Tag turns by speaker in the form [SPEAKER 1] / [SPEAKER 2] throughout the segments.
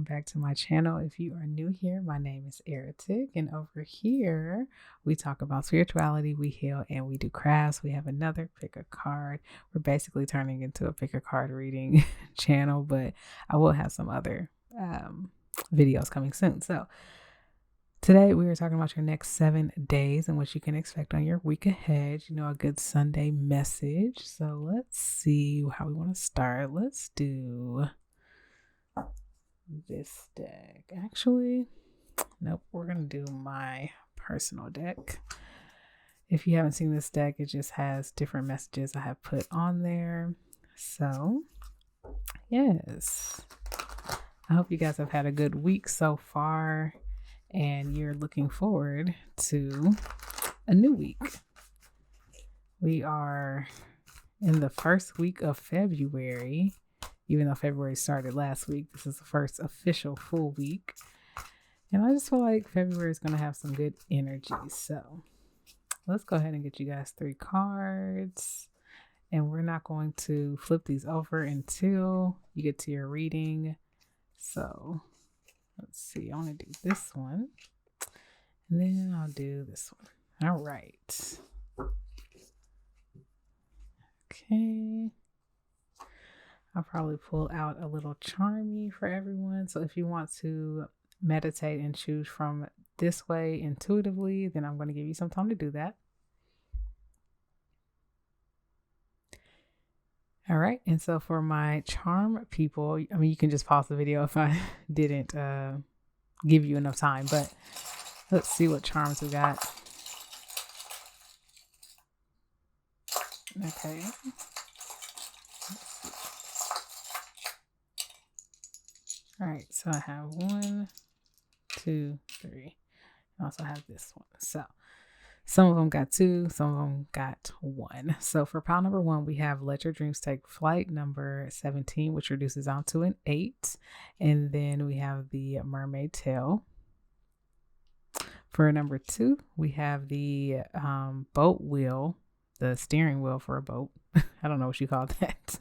[SPEAKER 1] back to my channel. If you are new here, my name is Eritic, and over here we talk about spirituality, we heal, and we do crafts. We have another pick a card. We're basically turning into a pick a card reading channel, but I will have some other videos coming soon. So today we are talking about your next 7 days and what you can expect on your week ahead. A good Sunday message. So let's see how we want to start. Let's do this deck. Actually, nope, we're going to do my personal deck. If you haven't seen this deck, it just has different messages I have put on there. So, yes. I hope you guys have had a good week so far and you're looking forward to a new week. We are in the first week of February. Even though February started last week, this is the first official full week. And I just feel like February is going to have some good energy. So let's go ahead and get you guys 3 cards. And we're not going to flip these over until you get to your reading. So let's see. I want to do this one. And then I'll do this one. All right. Okay. I'll probably pull out a little charmy for everyone. So if you want to meditate and choose from this way intuitively, then I'm going to give you some time to do that. All right. And so for my charm people, you can just pause the video if I didn't give you enough time, but let's see what charms we got. Okay. All right, so I have 1, 2, 3. I also have this one. So some of them got 2, some of them got 1. So for pile number 1, we have Let Your Dreams Take Flight, number 17, which reduces down to an 8. And then we have the Mermaid Tail. For number 2, we have the boat wheel, the steering wheel for a boat. I don't know what you call that.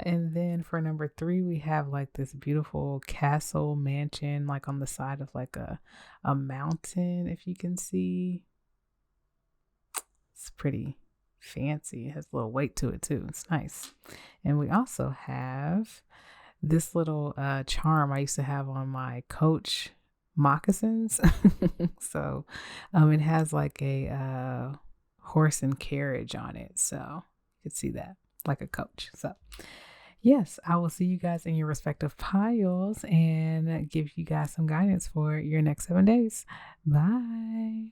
[SPEAKER 1] And then for number 3, we have like this beautiful castle mansion, like on the side of like a mountain, if you can see. It's pretty fancy. It has a little weight to it too. It's nice. And we also have this little charm I used to have on my Coach moccasins. So it has like a horse and carriage on it. So you can see that. Like a coach. So yes, I will see you guys in your respective piles and give you guys some guidance for your next 7 days. Bye.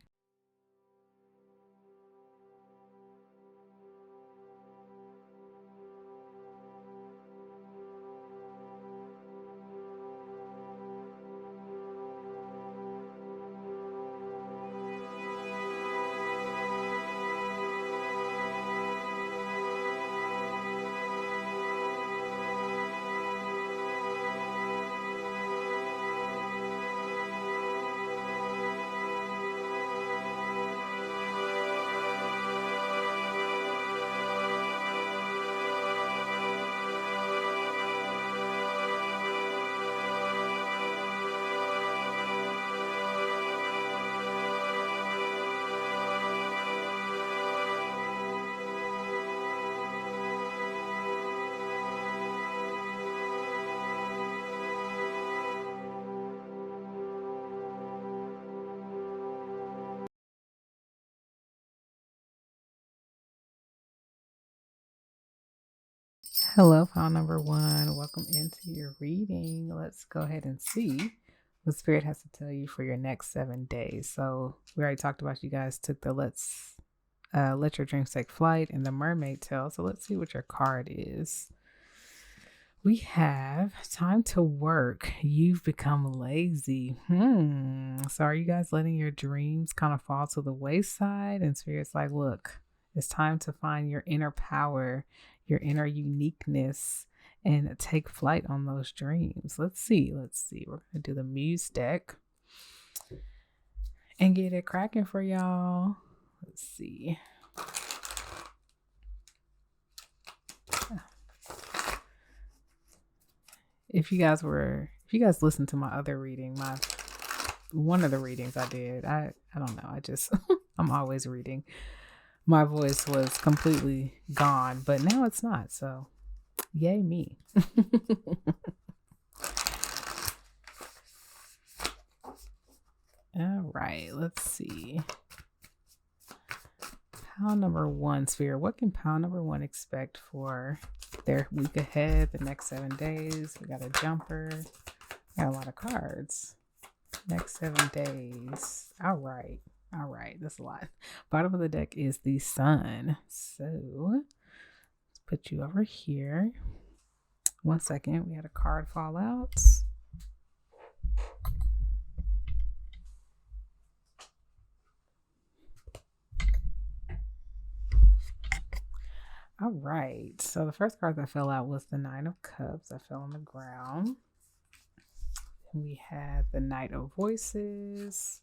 [SPEAKER 1] Hello, pile number 1. Welcome into your reading. Let's go ahead and see what Spirit has to tell you for your next 7 days. So we already talked about, you guys took the Let Your Dreams Take Flight and the Mermaid Tail. So let's see what your card is. We have time to work. You've become lazy. So are you guys letting your dreams kind of fall to the wayside? And Spirit's like, look, it's time to find your inner power, your inner uniqueness, and take flight on those dreams. Let's see. We're going to do the Muse deck and get it cracking for y'all. Let's see. if you guys listened to my other reading, one of the readings I did, I don't know, I just I'm always reading. My voice was completely gone, but now it's not. So, yay me. All right, let's see. Pile number one, Sphere. What can pile number one expect for their week ahead, the next 7 days? We got a jumper. Got a lot of cards. Next 7 days. All right. That's a lot. Bottom of the deck is the Sun. So let's put you over here. 1 second. We had a card fall out. All right. So the first card that fell out was the Nine of Cups. That fell on the ground. We had the Knight of Voices,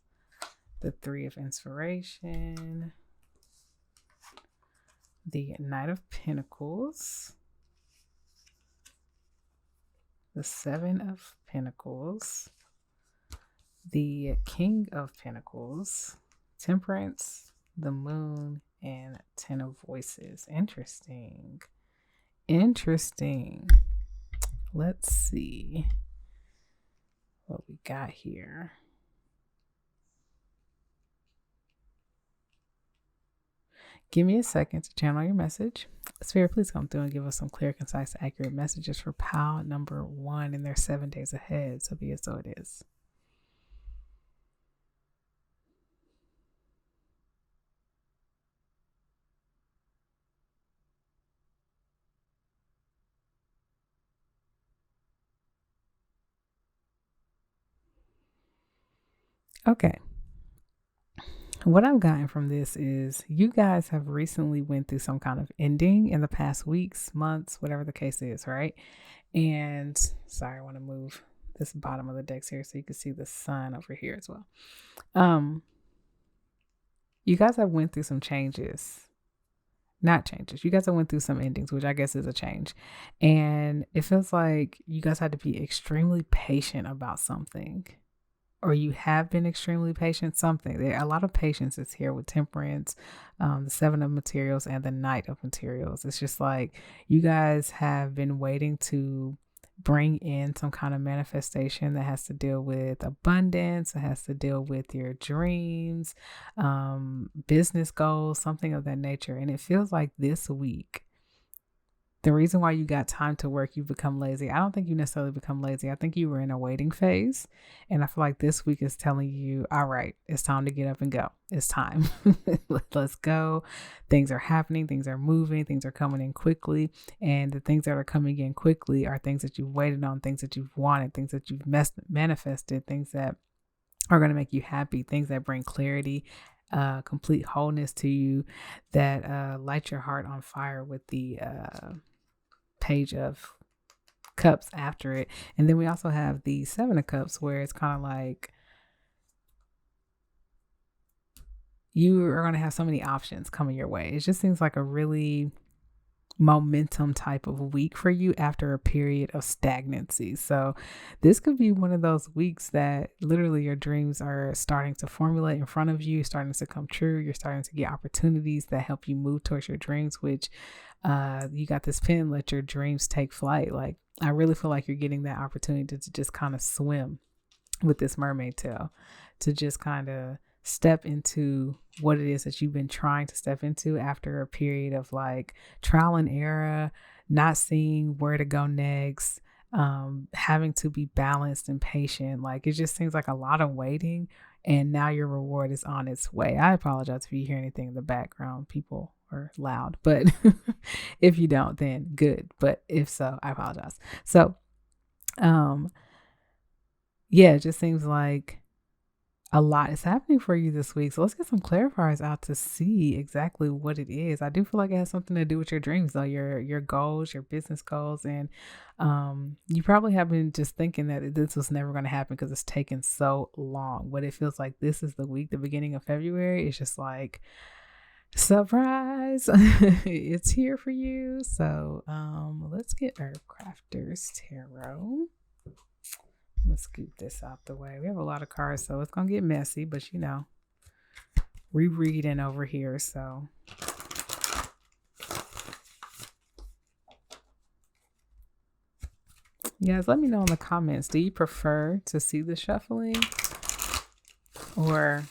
[SPEAKER 1] the Three of Inspiration, the Knight of Pentacles, the Seven of Pentacles, the King of Pentacles, Temperance, the Moon, and Ten of Voices. Interesting. Let's see what we got here. Give me a second to channel your message. Spirit, please come through and give us some clear, concise, accurate messages for pile number one in their 7 days ahead. So be it so it is. Okay. What I've gotten from this is you guys have recently went through some kind of ending in the past weeks, months, whatever the case is, right? And sorry, I want to move this bottom of the decks here so you can see the Sun over here as well. You guys have went through some changes. Not changes. You guys have went through some endings, which I guess is a change. And it feels like you guys had to be extremely patient about something. Or you have been extremely patient, something. There a lot of patience is here with Temperance, the Seven of Materials, and the Knight of Materials. It's just like you guys have been waiting to bring in some kind of manifestation that has to deal with abundance, it has to deal with your dreams, business goals, something of that nature. And it feels like this week, the reason why you got time to work, you've become lazy. I don't think you necessarily become lazy. I think you were in a waiting phase. And I feel like this week is telling you, all right, it's time to get up and go. It's time. Let's go. Things are happening. Things are moving. Things are coming in quickly. And the things that are coming in quickly are things that you've waited on, things that you've wanted, things that you've manifested, things that are going to make you happy, things that bring clarity, complete wholeness to you, that light your heart on fire with the Page of Cups after it. And then we also have the Seven of Cups, where it's kind of like you are going to have so many options coming your way. It just seems like a really momentum type of week for you after a period of stagnancy. So this could be one of those weeks that literally your dreams are starting to formulate in front of you, starting to come true. You're starting to get opportunities that help you move towards your dreams, which you got this pen, let your dreams take flight. Like, I really feel like you're getting that opportunity to just kind of swim with this mermaid tail, to just kind of step into what it is that you've been trying to step into after a period of like trial and error, not seeing where to go next, having to be balanced and patient. Like, it just seems like a lot of waiting, and now your reward is on its way. I apologize if you hear anything in the background. People are loud, but if you don't, then good. But if so, I apologize. So, yeah, it just seems like a lot is happening for you this week. So let's get some clarifiers out to see exactly what it is. I do feel like it has something to do with your dreams, though, your goals, your business goals. And you probably have been just thinking that this was never going to happen because it's taken so long. But it feels like this is the week, the beginning of February. It's just like, surprise, it's here for you. So let's get Herb Crafter's Tarot. Let's scoop this out the way. We have a lot of cards, so it's gonna get messy, but you know, rereading over here, so you guys, let me know in the comments, do you prefer to see the shuffling, or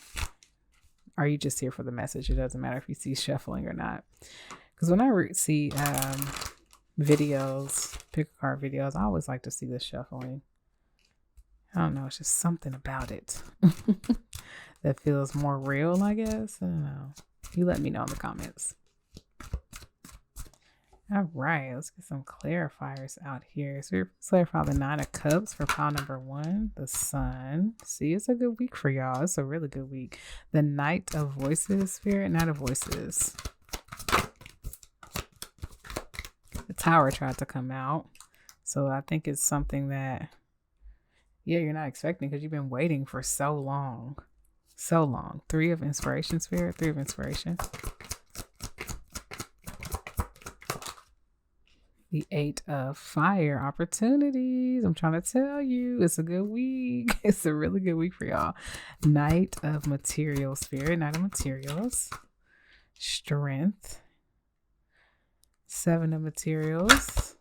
[SPEAKER 1] are you just here for the message? It doesn't matter if you see shuffling or not. Because when I see videos, pick a card videos, I always like to see the shuffling. I don't know, it's just something about it that feels more real, I guess. I don't know. You let me know in the comments. All right, let's get some clarifiers out here. So we're clarify the 9 of Cups for pile number 1, the Sun. See, it's a good week for y'all. It's a really good week. The Knight of Voices, Spirit, Knight of Voices. The Tower tried to come out. So I think it's something that, yeah, you're not expecting because you've been waiting for so long. So long. 3 of Inspiration, Spirit, 3 of Inspiration. The 8 of Fire, opportunities. I'm trying to tell you, it's a good week. It's a really good week for y'all. Knight of Materials, Spirit, Knight of Materials. Strength. 7 of Materials.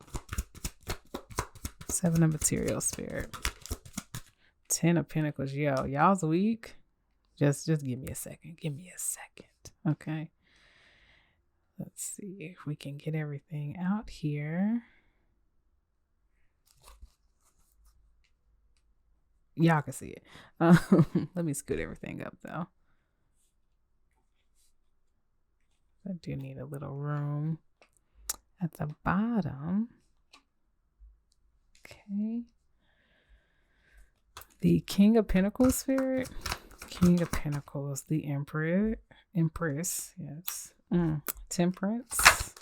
[SPEAKER 1] 7 of Materials, Spirit. 10 of Pentacles. Yo, y'all's week. Just give me a second. Give me a second. Okay. Let's see if we can get everything out here. Y'all can see it. Let me scoot everything up though. I do need a little room at the bottom. Okay. The King of Pentacles, Spirit. King of Pentacles, the Empress, yes. Temperance.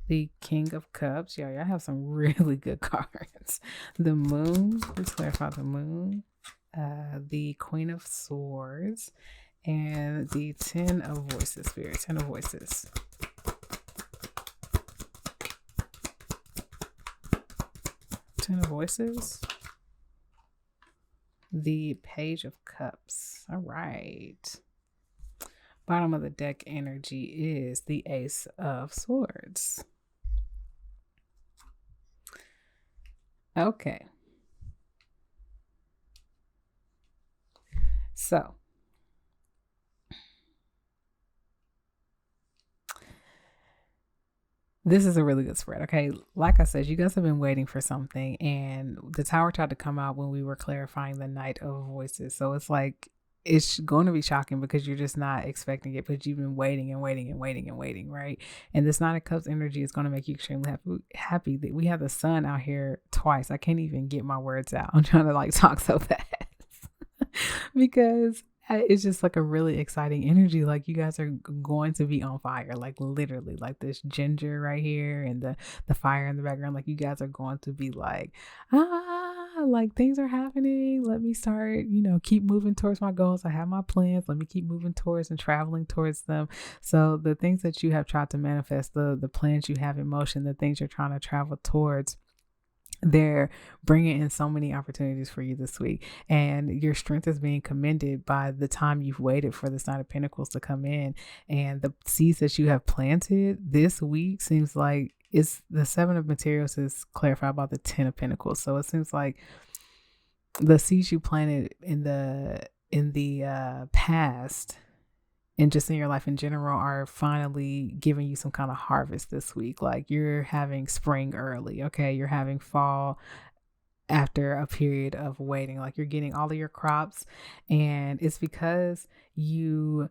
[SPEAKER 1] The King of Cups. Y'all have some really good cards. The Moon. Let's clarify the Moon. The Queen of Swords. And the 10 of Voices, Spirit. 10 of Voices. 10 of Voices. The Page of Cups. All right. Bottom of the deck energy is the Ace of Swords. Okay. So, this is a really good spread, okay? Like I said, you guys have been waiting for something, and the Tower tried to come out when we were clarifying the Knight of Voices. So it's like, it's going to be shocking because you're just not expecting it, but you've been waiting and waiting and waiting and waiting, right? And this 9 of Cups energy is going to make you extremely happy that we have the Sun out here twice. I can't even get my words out. I'm trying to like talk so fast because it's just like a really exciting energy. Like you guys are going to be on fire, like literally, like this ginger right here and the fire in the background. Like you guys are going to be like, like things are happening. Let me start, keep moving towards my goals. I have my plans. Let me keep moving towards and traveling towards them. So the things that you have tried to manifest, the plans you have in motion, the things you're trying to travel towards, they're bringing in so many opportunities for you this week, and your strength is being commended by the time you've waited for this 9 of Pentacles to come in, and the seeds that you have planted this week seems like it's the 7 of Materials is clarified by the 10 of Pentacles. So it seems like the seeds you planted in the past and just in your life in general are finally giving you some kind of harvest this week. Like you're having spring early, okay? You're having fall after a period of waiting. Like you're getting all of your crops, and it's because you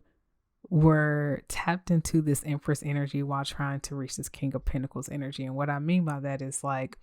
[SPEAKER 1] were tapped into this Empress energy while trying to reach this King of Pentacles energy. And what I mean by that is like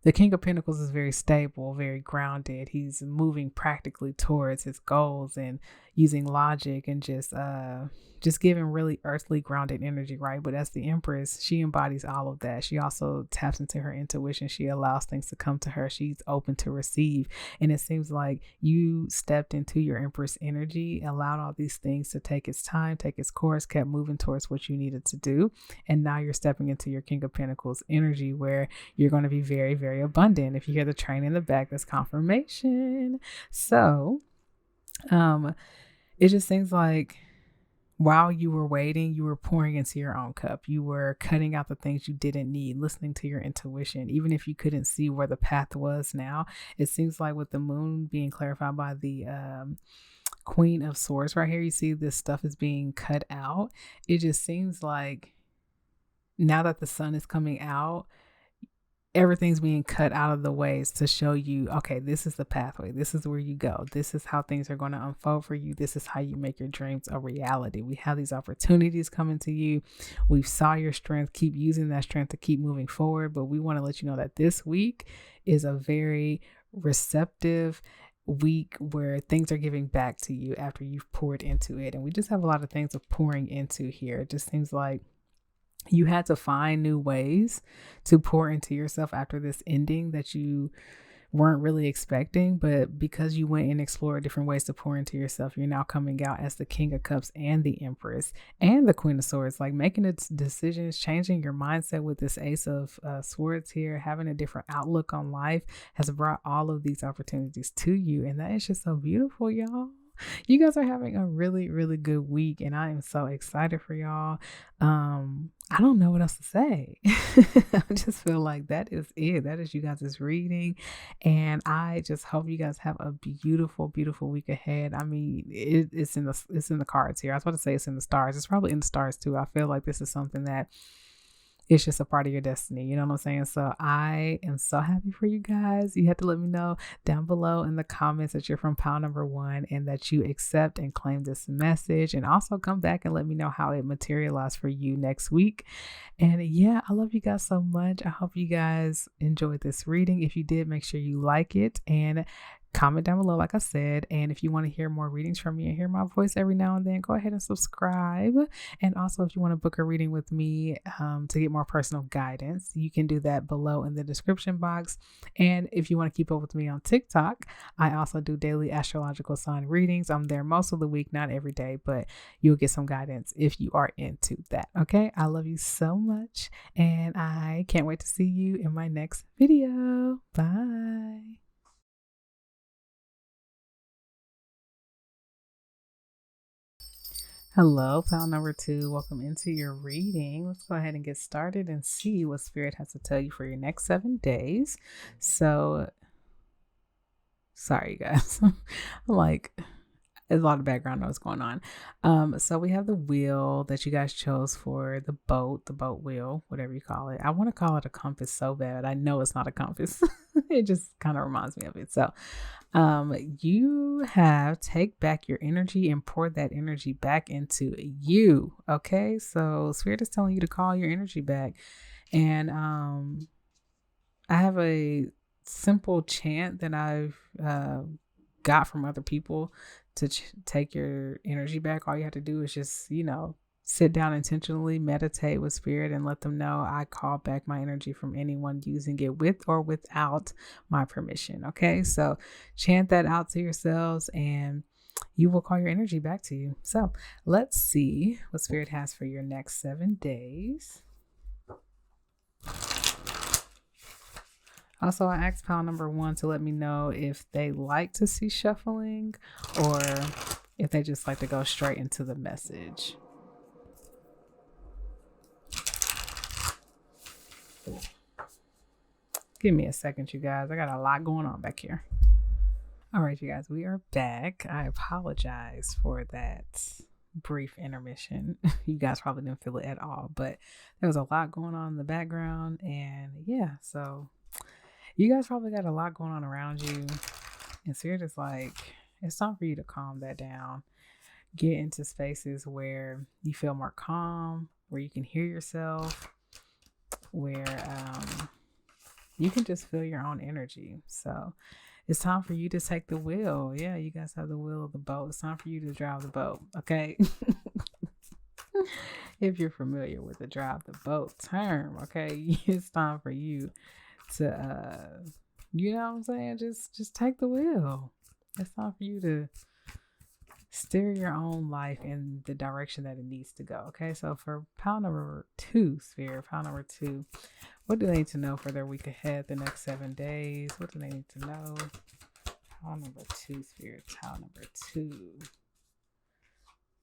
[SPEAKER 1] the King of Pentacles is very stable, very grounded. He's moving practically towards his goals, and using logic and just giving really earthly grounded energy, right? But as the Empress, she embodies all of that. She also taps into her intuition. She allows things to come to her. She's open to receive. And it seems like you stepped into your Empress energy, allowed all these things to take its time, take its course, kept moving towards what you needed to do. And now you're stepping into your King of Pentacles energy, where you're going to be very, very abundant. If you hear the train in the back, that's confirmation. So it just seems like while you were waiting, you were pouring into your own cup. You were cutting out the things you didn't need, listening to your intuition. Even if you couldn't see where the path was now, it seems like with the moon being clarified by the Queen of Swords right here, you see this stuff is being cut out. It just seems like now that the sun is coming out, everything's being cut out of the ways to show you, okay, this is the pathway. This is where you go. This is how things are going to unfold for you. This is how you make your dreams a reality. We have these opportunities coming to you. We saw your strength. Keep using that strength to keep moving forward. But we want to let you know that this week is a very receptive week where things are giving back to you after you've poured into it. And we just have a lot of things of pouring into here. It just seems like you had to find new ways to pour into yourself after this ending that you weren't really expecting. But because you went and explored different ways to pour into yourself, you're now coming out as the King of Cups and the Empress and the Queen of Swords, like making decisions, changing your mindset with this Ace of Swords here, having a different outlook on life has brought all of these opportunities to you. And that is just so beautiful, y'all. You guys are having a really, really good week, and I am so excited for y'all. I don't know what else to say. I just feel like that is it. That is you guys' reading, and I just hope you guys have a beautiful, beautiful week ahead. I mean, it's in the cards here. I was about to say it's in the stars. It's probably in the stars too. I feel like this is something that it's just a part of your destiny. You know what I'm saying? So I am so happy for you guys. You have to let me know down below in the comments that you're from pile number 1 and that you accept and claim this message. And also come back and let me know how it materialized for you next week. And yeah, I love you guys so much. I hope you guys enjoyed this reading. If you did, make sure you like it and comment down below, like I said. And if you want to hear more readings from me and hear my voice every now and then, go ahead and subscribe. And also, if you want to book a reading with me to get more personal guidance, you can do that below in the description box. And if you want to keep up with me on TikTok, I also do daily astrological sign readings. I'm there most of the week, not every day, but you'll get some guidance if you are into that. Okay, I love you so much, and I can't wait to see you in my next video. Bye. Hello, pile number 2. Welcome into your reading. Let's go ahead and get started and see what Spirit has to tell you for your next 7 days. So, sorry, guys. I'm like, there's a lot of background noise going on. So we have the wheel that you guys chose for the boat wheel, whatever you call it. I want to call it a compass so bad. I know it's not a compass. It just kind of reminds me of it. So you have take back your energy and pour that energy back into you. Okay, so Spirit is telling you to call your energy back. And I have a simple chant that I've got from other people to take your energy back. All you have to do is just, sit down intentionally, meditate with Spirit, and let them know I call back my energy from anyone using it with or without my permission. Okay, so chant that out to yourselves and you will call your energy back to you. So let's see what Spirit has for your next 7 days. Also, I asked pile number 1 to let me know if they like to see shuffling or if they just like to go straight into the message. Give me a second, you guys. I got a lot going on back here. All right, you guys, we are back. I apologize for that brief intermission. You guys probably didn't feel it at all, but there was a lot going on in the background. And yeah, so you guys probably got a lot going on around you. And Spirit is like, it's time for you to calm that down. Get into spaces where you feel more calm, where you can hear yourself, where you can just feel your own energy. So It's time for you to take the wheel. Yeah, you guys have the wheel of the boat. It's time for you to drive the boat. Okay. If you're familiar with the drive the boat term, okay, it's time for you to you know what I'm saying? Just take the wheel. It's time for you to steer your own life in the direction that it needs to go. Okay, so for pile number 2, Spirit, pile number 2, what do they need to know for their week ahead, the next 7 days? What do they need to know? Pile number 2, Spirit, pile number 2.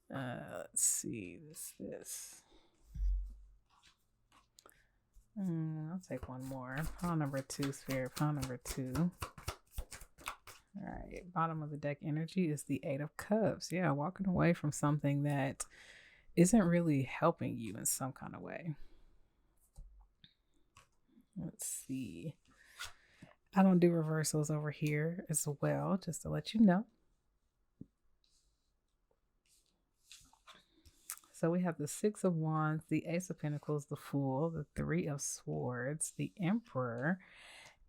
[SPEAKER 1] Let's see, this. I'll take one more. Pile number 2, Spirit, pile number 2. All right, bottom of the deck energy is the 8 of Cups. Yeah, walking away from something that isn't really helping you in some kind of way. Let's see. I don't do reversals over here as well, just to let you know. So we have the 6 of Wands, the Ace of Pentacles, the Fool, the 3 of Swords, the Emperor,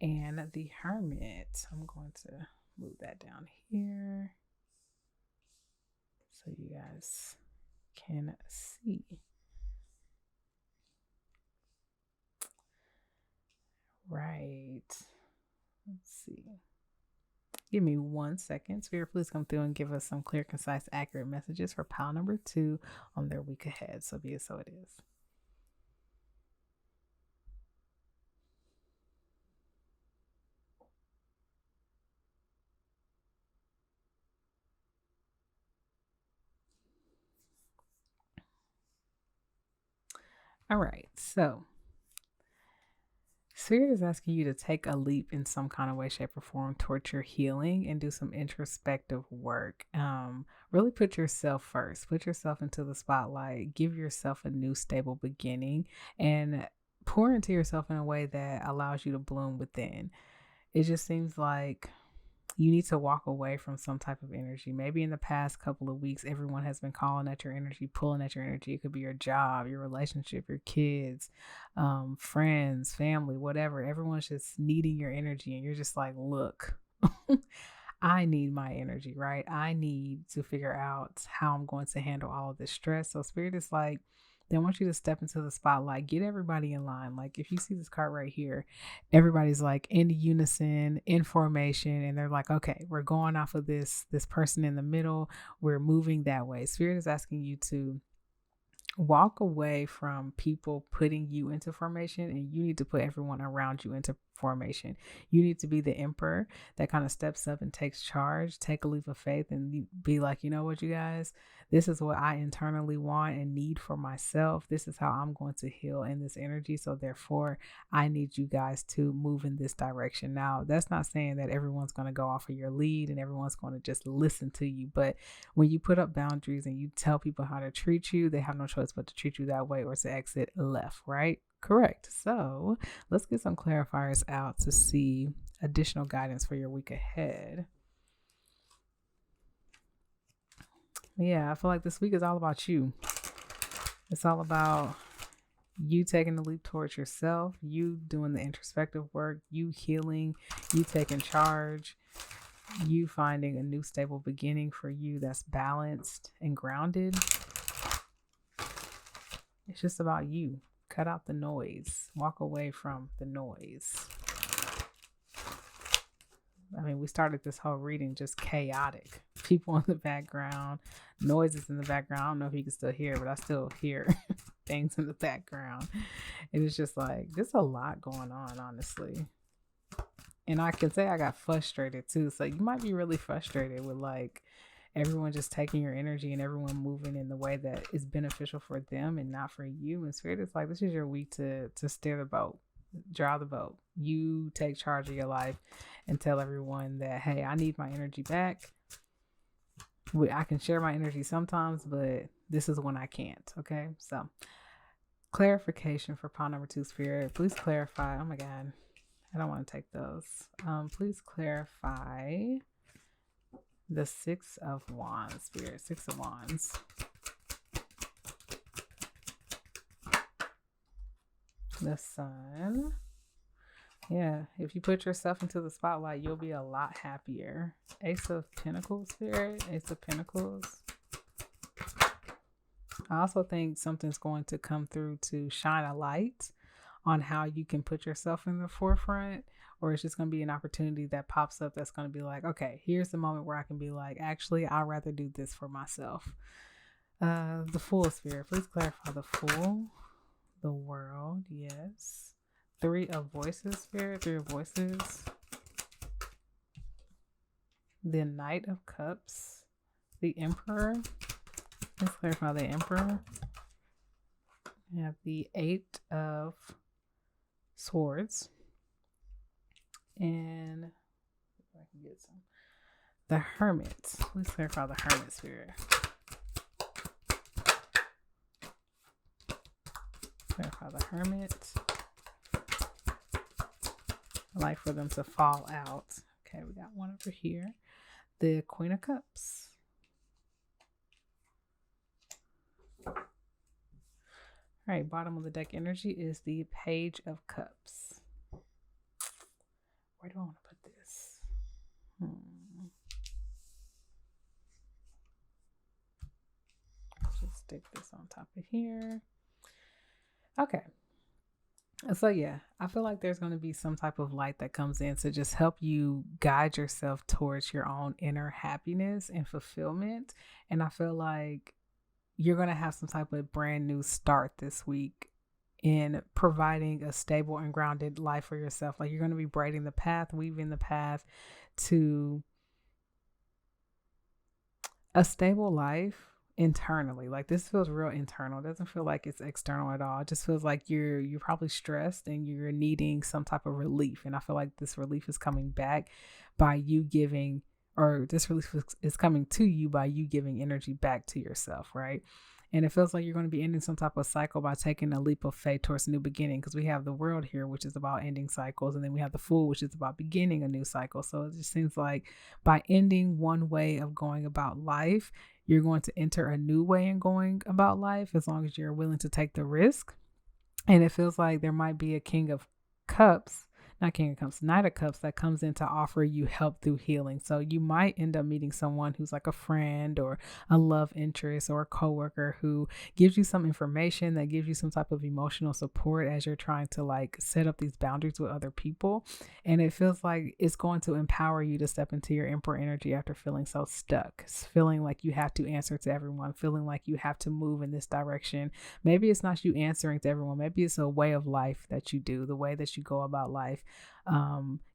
[SPEAKER 1] and the Hermit. I'm going to move that down here so you guys can see. Right. Let's see. Give me 1 second. Spirit, please come through and give us some clear, concise, accurate messages for pile number 2 on their week ahead. So be it so it is. All right, so Spirit is asking you to take a leap in some kind of way, shape, or form towards your healing and do some introspective work. Really put yourself first. Put yourself into the spotlight. Give yourself a new, stable beginning and pour into yourself in a way that allows you to bloom within. It just seems like you need to walk away from some type of energy. Maybe in the past couple of weeks, everyone has been calling at your energy, pulling at your energy. It could be your job, your relationship, your kids, friends, family, whatever. Everyone's just needing your energy. And you're just like, look, I need my energy, right? I need to figure out how I'm going to handle all of this stress. So Spirit is like, they want you to step into the spotlight, get everybody in line. Like if you see this card right here, everybody's like in unison, in formation, and they're like, okay, we're going off of this person in the middle. We're moving that way. Spirit is asking you to walk away from people putting you into formation, and you need to put everyone around you into formation. You need to be the emperor that kind of steps up and takes charge, take a leap of faith, and be like, you know what, you guys, this is what I internally want and need for myself. This is how I'm going to heal in this energy. So therefore, I need you guys to move in this direction. Now, that's not saying that everyone's going to go off of your lead and everyone's going to just listen to you. But when you put up boundaries and you tell people how to treat you, they have no choice but to treat you that way or to exit left, right? Correct. So let's get some clarifiers out to see additional guidance for your week ahead. Yeah, I feel like this week is all about you. It's all about you taking the leap towards yourself, you doing the introspective work, you healing, you taking charge, you finding a new stable beginning for you that's balanced and grounded. It's just about you. Cut out the noise. Walk away from the noise. I mean, we started this whole reading just chaotic. People in the background, noises in the background. I don't know if you can still hear, but I still hear things in the background. And it's just like, there's a lot going on, honestly. And I can say I got frustrated too. So you might be really frustrated with like everyone just taking your energy and everyone moving in the way that is beneficial for them and not for you. And Spirit is like, this is your week to steer the boat. Drive the boat. You take charge of your life and tell everyone that, hey, I need my energy back. I can share my energy sometimes, but this is when I can't. Okay, so clarification for pile number 2, Spirit. Please clarify. Oh my God, I don't want to take those. Please clarify the 6 of Wands, Spirit. 6 of Wands. The Sun, Yeah, if you put yourself into the spotlight, you'll be a lot happier. Ace of Pentacles, Spirit. Ace of Pentacles. I also think something's going to come through to shine a light on how you can put yourself in the forefront, or it's just going to be an opportunity that pops up that's going to be like, okay, here's the moment where I can be like, actually, I'd rather do this for myself. The Fool, Spirit. Please clarify the Fool. The World, yes. 3 of Voices, Spirit. 3 of Voices. The Knight of Cups. The Emperor. Let's clarify the Emperor. We have the 8 of Swords. And if I can get some. The Hermit. Please clarify the Hermit, Spirit. Clarify the Hermit. I like for them to fall out. Okay, we got one over here. The Queen of Cups. All right, bottom of the deck energy is the Page of Cups. Where do I want to put this? Just stick this on top of here. Okay. So yeah, I feel like there's going to be some type of light that comes in to just help you guide yourself towards your own inner happiness and fulfillment. And I feel like you're going to have some type of brand new start this week in providing a stable and grounded life for yourself. Like you're going to be weaving the path to a stable life internally. Like this feels real internal. It doesn't feel like it's external at all. It just feels like you're probably stressed and you're needing some type of relief. And I feel like this relief is coming back by you giving, or this relief is coming to you by you giving energy back to yourself, right? And it feels like you're going to be ending some type of cycle by taking a leap of faith towards a new beginning, because we have the World here, which is about ending cycles. And then we have the Fool, which is about beginning a new cycle. So it just seems like by ending one way of going about life, you're going to enter a new way in going about life, as long as you're willing to take the risk. And it feels like there might be a King of Cups, not King of Cups, Knight of Cups that comes in to offer you help through healing. So you might end up meeting someone who's like a friend or a love interest or a coworker who gives you some information that gives you some type of emotional support as you're trying to like set up these boundaries with other people. And it feels like it's going to empower you to step into your Emperor energy after feeling so stuck, feeling like you have to answer to everyone, feeling like you have to move in this direction. Maybe it's not you answering to everyone. Maybe it's a way of life that you do, the way that you go about life.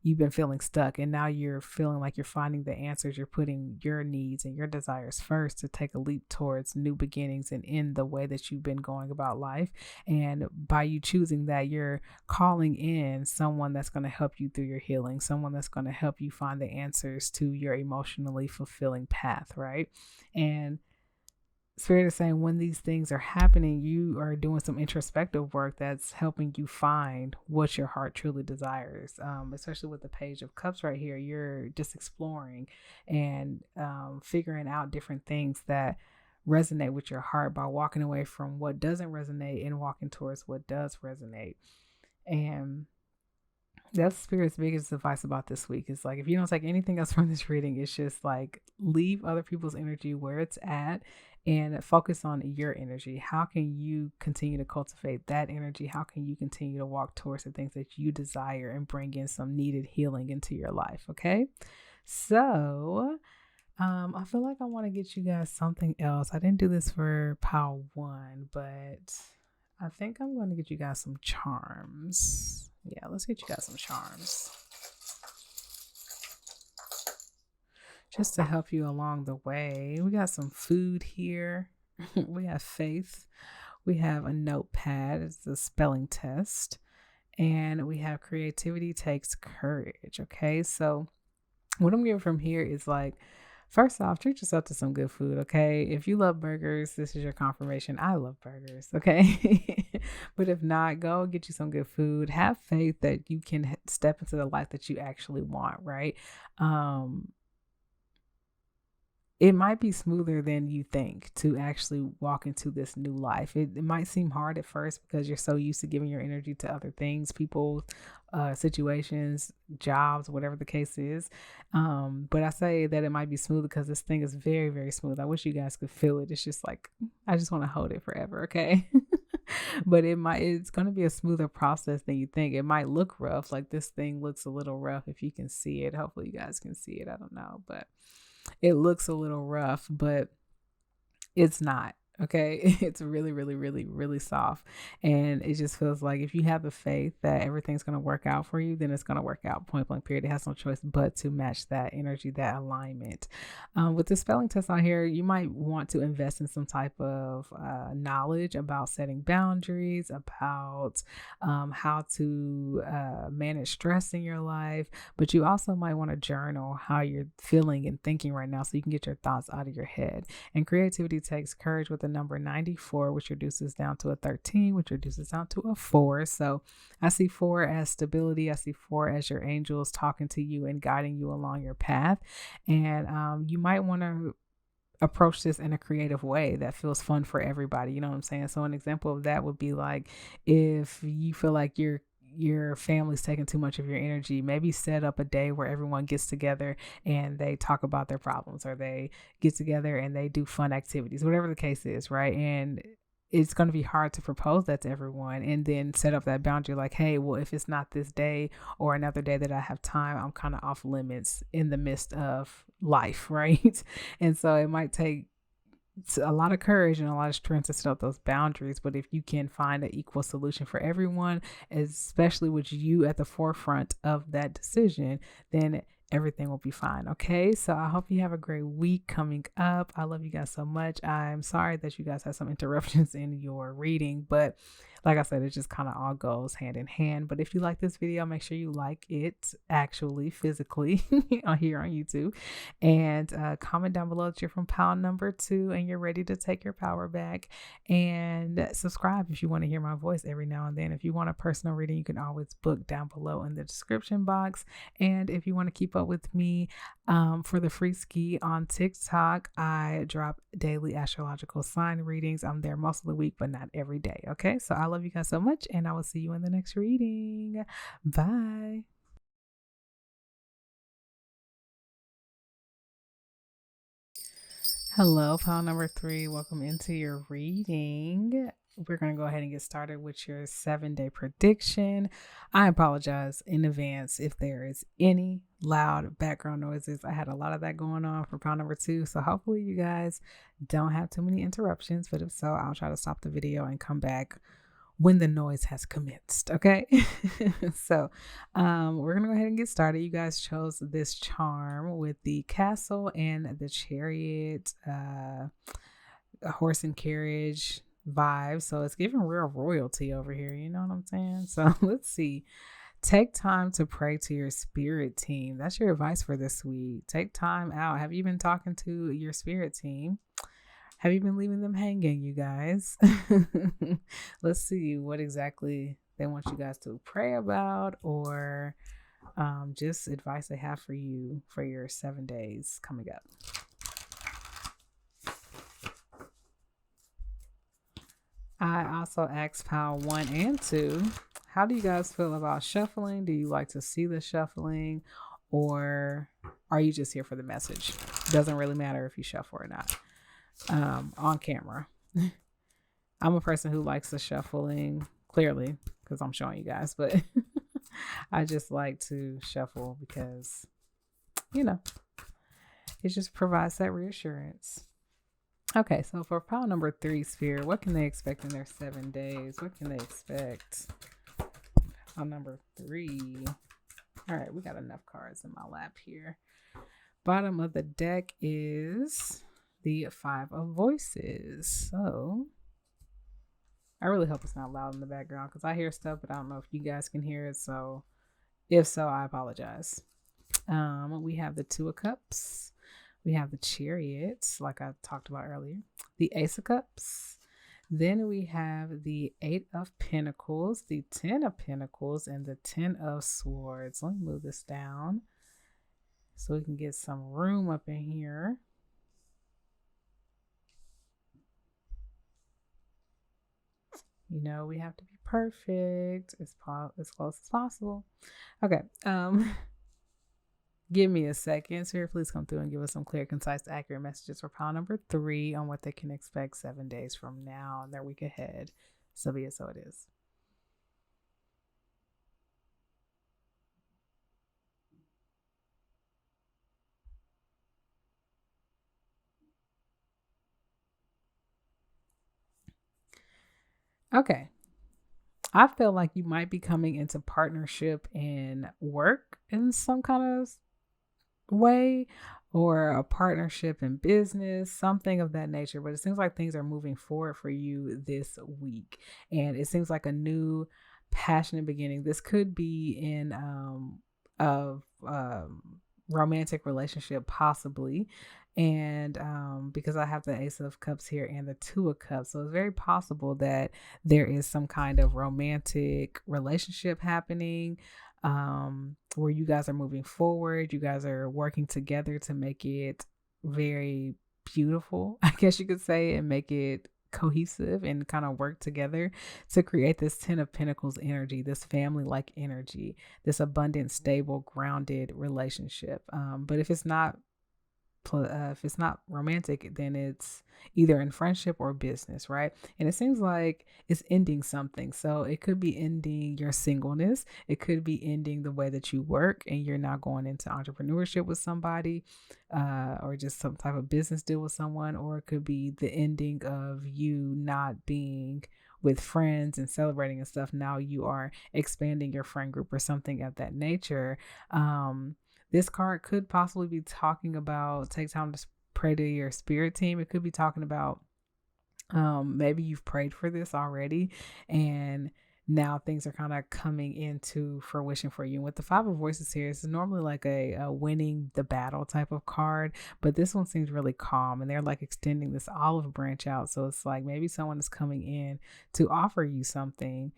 [SPEAKER 1] You've been feeling stuck, and now you're feeling like you're finding the answers. You're putting your needs and your desires first to take a leap towards new beginnings and in the way that you've been going about life. And by you choosing that, you're calling in someone that's going to help you through your healing, someone that's going to help you find the answers to your emotionally fulfilling path, right? And Spirit is saying when these things are happening, you are doing some introspective work that's helping you find what your heart truly desires. Especially with the Page of Cups right here, you're just exploring and figuring out different things that resonate with your heart by walking away from what doesn't resonate and walking towards what does resonate. And that's Spirit's biggest advice about this week. Is like, if you don't take anything else from this reading, it's just like leave other people's energy where it's at and focus on your energy. How can you continue to cultivate that energy? How can you continue to walk towards the things that you desire and bring in some needed healing into your life? Okay. So I feel like I want to get you guys something else. I didn't do this for pile 1, but I think I'm going to get you guys some charms. Yeah, let's get you guys some charms, just to help you along the way. We got some food here. We have faith. We have a notepad. It's a spelling test. And we have creativity takes courage. Okay, so what I'm getting from here is like, first off, treat yourself to some good food, okay? If you love burgers, this is your confirmation. I love burgers, okay? But if not, go get you some good food. Have faith that you can step into the life that you actually want, right? it might be smoother than you think to actually walk into this new life. It might seem hard at first because you're so used to giving your energy to other things, people, situations, jobs, whatever the case is. But I say that it might be smooth because this thing is very, very smooth. I wish you guys could feel it. It's just like, I just want to hold it forever. Okay. But it's going to be a smoother process than you think. It might look rough. Like this thing looks a little rough if you can see it. Hopefully you guys can see it. I don't know, but it looks a little rough, but it's not. Okay. It's really, really, really, really soft. And it just feels like if you have the faith that everything's going to work out for you, then it's going to work out, point blank, period. It has no choice but to match that energy, that alignment. With the spelling test out here, you might want to invest in some type of knowledge about setting boundaries, about how to manage stress in your life. But you also might want to journal how you're feeling and thinking right now so you can get your thoughts out of your head. And creativity takes courage with the number 94, which reduces down to a 13, which reduces down to a 4. So I see 4 as stability. I see 4 as your angels talking to you and guiding you along your path. And you might want to approach this in a creative way that feels fun for everybody. You know what I'm saying? So an example of that would be like if you feel like your family's taking too much of your energy, maybe set up a day where everyone gets together and they talk about their problems, or they get together and they do fun activities, whatever the case is, right? And it's going to be hard to propose that to everyone and then set up that boundary like, hey, well, if it's not this day or another day that I have time, I'm kind of off limits in the midst of life, right? And so it might take a lot of courage and a lot of strength to set up those boundaries. But if you can find an equal solution for everyone, especially with you at the forefront of that decision, then everything will be fine. Okay. So I hope you have a great week coming up. I love you guys so much. I'm sorry that you guys had some interruptions in your reading, but like I said, it just kind of all goes hand in hand. But if you like this video, make sure you like it actually physically here on YouTube, and comment down below that you're from pound number 2 and you're ready to take your power back, and subscribe if you want to hear my voice every now and then. If you want a personal reading, you can always book down below in the description box. And if you want to keep up with me for the free ski on TikTok, I drop daily astrological sign readings. I'm there most of the week, but not every day. Okay, so I love you guys so much, and I will see you in the next reading. Bye. Hello, pile number 3. Welcome into your reading. We're going to go ahead and get started with your 7-day prediction. I apologize in advance if there is any loud background noises. I had a lot of that going on for pile number 2. So hopefully you guys don't have too many interruptions. But if so, I'll try to stop the video and come back when the noise has commenced. Okay. So we're gonna go ahead and get started. You guys chose this charm with the castle and the chariot, horse and carriage vibe. So it's giving real royalty over here, you know what I'm saying? So let's see. Take time to pray to your spirit team. That's your advice for this week. Take time out. Have you been talking to your spirit team? Have you been leaving them hanging, you guys? Let's see what exactly they want you guys to pray about, or just advice they have for you for your 7 days coming up. I also asked pile 1 and 2, how do you guys feel about shuffling? Do you like to see the shuffling, or are you just here for the message? Doesn't really matter if you shuffle or not. On camera. I'm a person who likes the shuffling, clearly, because I'm showing you guys, but I just like to shuffle because, you know, it just provides that reassurance. Okay, so for pile number 3, Spirit, what can they expect in their 7 days? What can they expect? Pile number 3. All right, we got enough cards in my lap here. Bottom of the deck is the 5 of Voices. So I really hope it's not loud in the background because I hear stuff, but I don't know if you guys can hear it. So if so, I apologize. We have the 2 of Cups. We have the Chariots, like I talked about earlier. The Ace of Cups. Then we have the 8 of Pentacles, the 10 of Pentacles, and the 10 of Swords. Let me move this down so we can get some room up in here. You know, we have to be perfect as close as possible. Okay. Give me a second. Spirit, please come through and give us some clear, concise, accurate messages for pile number 3 on what they can expect 7 days from now and their week ahead. So be it, so it is. Okay. I feel like you might be coming into partnership in work in some kind of way, or a partnership in business, something of that nature. But it seems like things are moving forward for you this week. And it seems like a new passionate beginning. This could be in of romantic relationship, possibly. And because I have the Ace of Cups here and the Two of Cups, so it's very possible that there is some kind of romantic relationship happening, where you guys are moving forward. You guys are working together to make it very beautiful, I guess you could say, and make it cohesive and kind of work together to create this 10 of Pentacles energy, this family like energy, this abundant, stable, grounded relationship. But if it's not romantic, then it's either in friendship or business, right? And it seems like it's ending something. So it could be ending your singleness. It could be ending the way that you work and you're not going into entrepreneurship with somebody, or just some type of business deal with someone. Or it could be the ending of you not being with friends and celebrating and stuff. Now you are expanding your friend group or something of that nature. This card could possibly be talking about take time to pray to your spirit team. It could be talking about maybe you've prayed for this already and now things are kind of coming into fruition for you. And with the Five of Voices here, it's normally like a winning the battle type of card, but this one seems really calm and they're like extending this olive branch out. So it's like maybe someone is coming in to offer you something,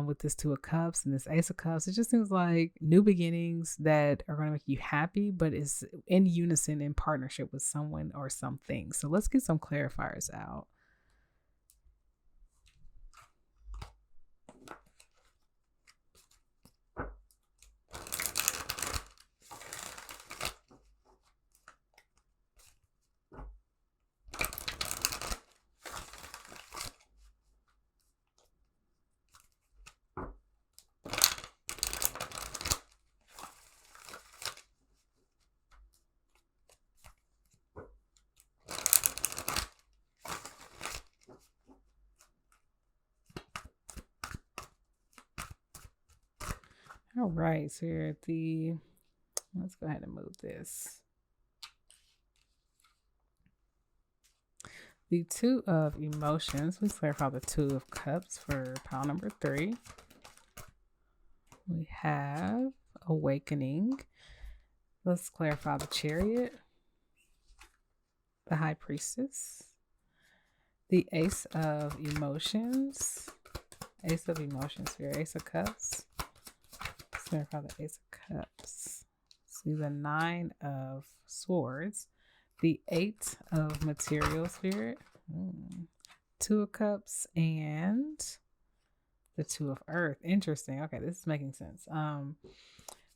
[SPEAKER 1] with this Two of Cups and this Ace of Cups. It just seems like new beginnings that are going to make you happy, but is in unison, in partnership with someone or something. So let's get some clarifiers out. All right, so you're at let's go ahead and move this. The Two of Emotions. Let's clarify the Two of Cups for pile number 3. We have Awakening. Let's clarify the Chariot, the High Priestess, the Ace of Emotions, Ace of Emotions here, Ace of Cups. Let's clarify the Ace of Cups. See the Nine of Swords, the Eight of Material Spirit, Two of Cups, and the Two of Earth. Interesting. Okay, this is making sense.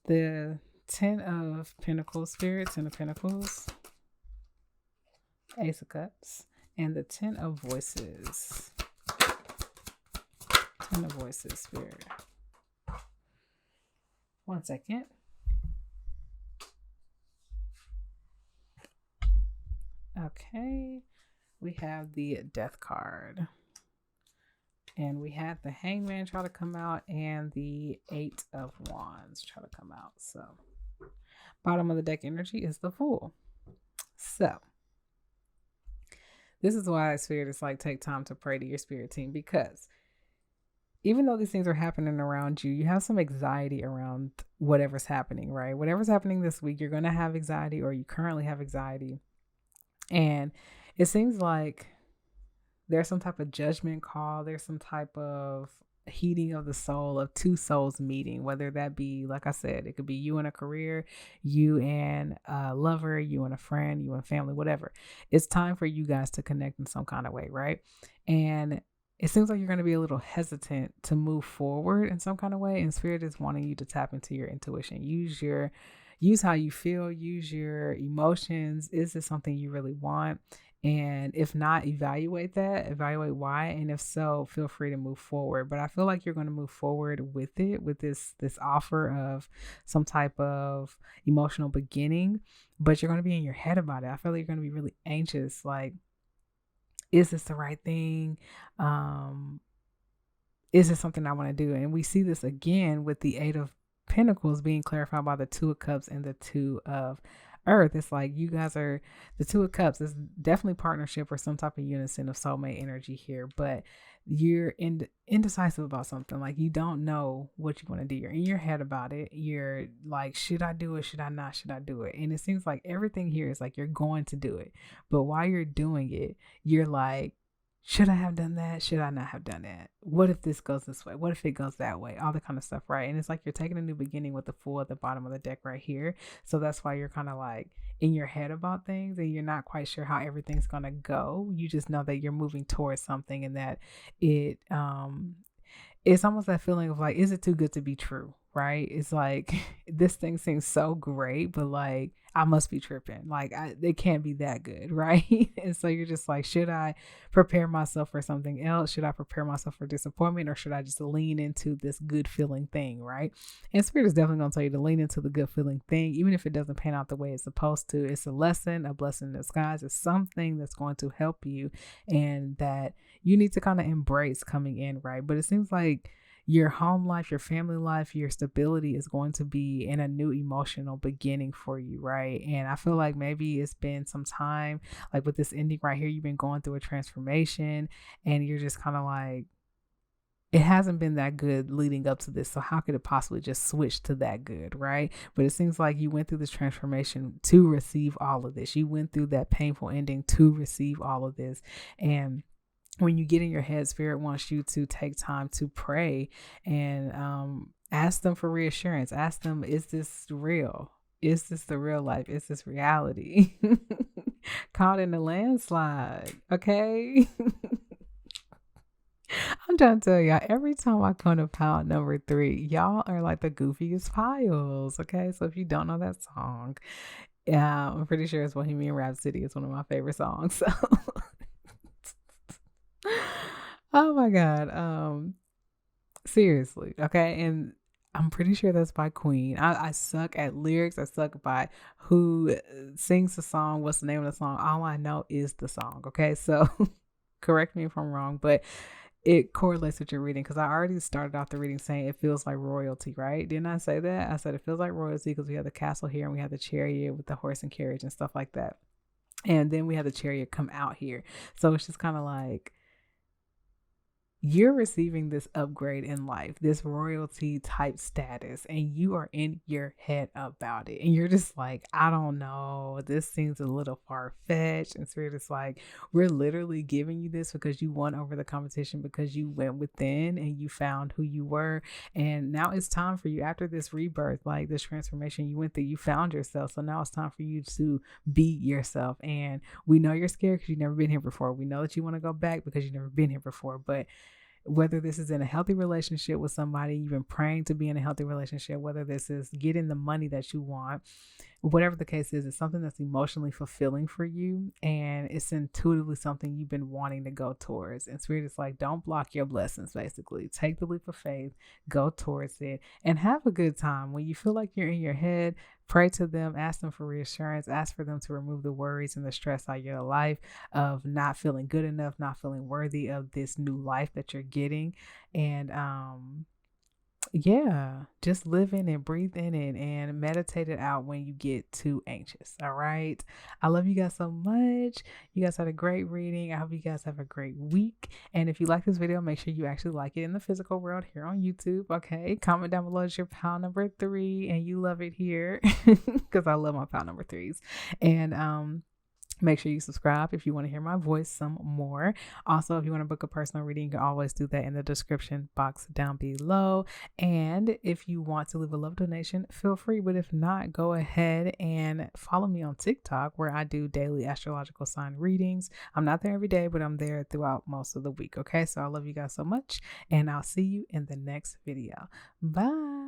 [SPEAKER 1] The 10 of Pentacles Spirit, 10 of Pentacles, Ace of Cups, and the 10 of Voices. 10 of Voices Spirit. 1 second. Okay, we have the Death card. And we had the Hangman try to come out and the Eight of Wands try to come out. So bottom of the deck energy is the Fool. So this is why Spirit is like, take time to pray to your spirit team, because even though these things are happening around you, you have some anxiety around whatever's happening, right? Whatever's happening this week, you're going to have anxiety, or you currently have anxiety. And it seems like there's some type of judgment call. There's some type of heating of the soul of two souls meeting, whether that be, like I said, it could be you and a career, you and a lover, you and a friend, you and family, whatever. It's time for you guys to connect in some kind of way, right? And it seems like you're going to be a little hesitant to move forward in some kind of way. And Spirit is wanting you to tap into your intuition. Use how you feel, use your emotions. Is this something you really want? And if not, evaluate why. And if so, feel free to move forward. But I feel like you're going to move forward with it, with this offer of some type of emotional beginning, but you're going to be in your head about it. I feel like you're going to be really anxious. Like, is this the right thing? Is this something I want to do? And we see this again with the Eight of Pentacles being clarified by the Two of Cups and the Two of Earth. It's like you guys are the Two of Cups is definitely partnership or some type of unison of soulmate energy here, but you're indecisive about something. Like, you don't know what you want to do. You're in your head about it. You're like, should I do it? Should I not? Should I do it? And it seems like everything here is like you're going to do it, but while you're doing it, you're like, should I have done that? Should I not have done that? What if this goes this way? What if it goes that way? All that kind of stuff, right? And it's like you're taking a new beginning with the Fool at the bottom of the deck right here. So that's why you're kind of like in your head about things and you're not quite sure how everything's going to go. You just know that you're moving towards something and that it's almost that feeling of like, is it too good to be true? Right? It's like, this thing seems so great, but like, I must be tripping. Like, it can't be that good, right? And so you're just like, should I prepare myself for something else? Should I prepare myself for disappointment, or should I just lean into this good feeling thing, right? And Spirit is definitely going to tell you to lean into the good feeling thing, even if it doesn't pan out the way it's supposed to. It's a lesson, a blessing in disguise. It's something that's going to help you and that you need to kind of embrace coming in, right? But it seems like your home life, your family life, your stability is going to be in a new emotional beginning for you, right? And I feel like maybe it's been some time, like with this ending right here, you've been going through a transformation and you're just kind of like, it hasn't been that good leading up to this. So how could it possibly just switch to that good, right? But it seems like you went through this transformation to receive all of this. You went through that painful ending to receive all of this. And when you get in your head, Spirit wants you to take time to pray and ask them for reassurance. Ask them, is this real? Is this the real life? Is this reality? Caught in a landslide, okay? I'm trying to tell y'all, every time I come to pile number 3, y'all are like the goofiest piles, okay? So if you don't know that song, yeah, I'm pretty sure it's Bohemian Rhapsody. It's one of my favorite songs, so... Oh my God. Seriously. Okay. And I'm pretty sure that's by Queen. I suck at lyrics. I suck by who sings the song. What's the name of the song? All I know is the song. Okay. So correct me if I'm wrong, but it correlates with your reading because I already started off the reading saying it feels like royalty, right? Didn't I say that? I said it feels like royalty because we have the castle here and we have the chariot with the horse and carriage and stuff like that. And then we have the chariot come out here. So it's just kind of like, you're receiving this upgrade in life, this royalty type status, and you are in your head about it. And you're just like, I don't know, this seems a little far-fetched. And Spirit is like, we're literally giving you this because you won over the competition, because you went within and you found who you were. And now it's time for you, after this rebirth, like this transformation you went through, you found yourself. So now it's time for you to be yourself. And we know you're scared because you've never been here before. We know that you want to go back because you've never been here before. But whether this is in a healthy relationship with somebody, you've been praying to be in a healthy relationship, whether this is getting the money that you want, whatever the case is, it's something that's emotionally fulfilling for you. And it's intuitively something you've been wanting to go towards. And Spirit is like, don't block your blessings, basically. Take the leap of faith, go towards it, and have a good time. When you feel like you're in your head, pray to them, ask them for reassurance, ask for them to remove the worries and the stress out of your life of not feeling good enough, not feeling worthy of this new life that you're getting. And yeah, just live in it, breathe in it, and meditate it out when you get too anxious. All right. I love you guys so much. You guys had a great reading. I hope you guys have a great week. And if you like this video, make sure you actually like it in the physical world here on YouTube. Okay. Comment down below your pile number 3 and you love it here because I love my pile number 3s. And Make sure you subscribe if you want to hear my voice some more. Also, if you want to book a personal reading, you can always do that in the description box down below. And if you want to leave a love donation, feel free. But if not, go ahead and follow me on TikTok, where I do daily astrological sign readings. I'm not there every day, but I'm there throughout most of the week. Okay, so I love you guys so much, and I'll see you in the next video. Bye.